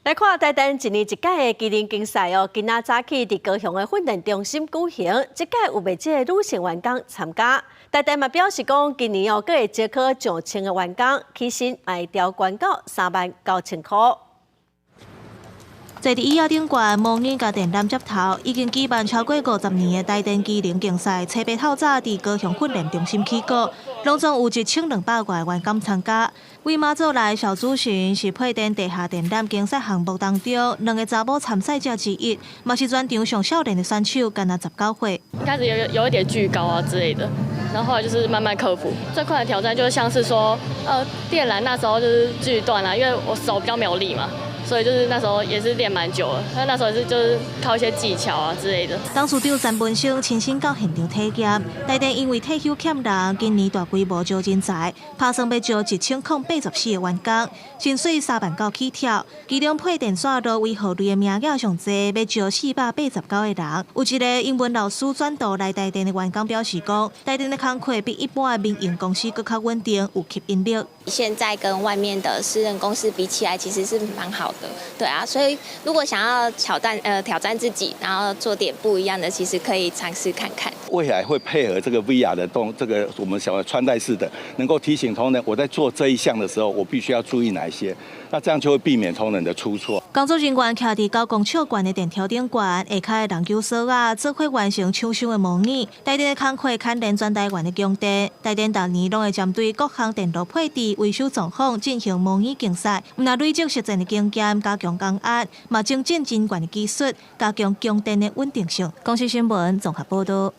来看台电一年一届的机能竞赛哦，今仔早起伫高雄的训练中心举行，这届有未少女性员工参加。台电嘛表示讲，今年哦，佫会招考上千个员工，起薪会调悬到39000块。在伫医药顶悬模拟甲电缆接头，已经举办超过50年的台电机能竞赛，初八透早伫高雄训练中心起过，拢总有1200个员工参加。为马祖来小主巡是配电地下电缆竞赛项目当中2个查某参赛者之一，嘛是全场上少年的选手，敢若19岁。一开始有一点惧高啊之类的，然后后来就是慢慢克服。最快的挑战就是像是说，电缆那时候就是锯断了，因为我手比较没有力嘛。所以就是那时候也是练蛮久了，那时候就是靠一些技巧啊之类的。董事长詹文生亲身到现场体验，台电因为退休欠人，今年大规模招人才，打算要招1084个员工，薪水39000起跳。其中配电线路为号类的名额上济，要招489个人。有一个英文老师转到来台电的员工表示讲，台电的工课比一般的民营公司更较稳定，有吸引力。现在跟外面的私人公司比起来，其实是蛮好的，对啊，所以如果想要挑战自己，然后做点不一样的，其实可以尝试看看。未来会配合这个 VR 的这个我们小的穿戴式的，能够提醒同仁，我在做这一项的时候，我必须要注意哪一些，那这样就会避免同仁的出错。工作人员徛伫高公尺悬的电条顶悬，下骹的篮球绳啊，做伙完成抢修的模拟。台电的工课牵连全台湾的供电，台电逐年拢会针对各项电路配置、维修状况进行模拟竞赛，若累积实战的经验，加强工案，嘛精进人员的技术，加强供电的稳定性。公司新闻综合报道。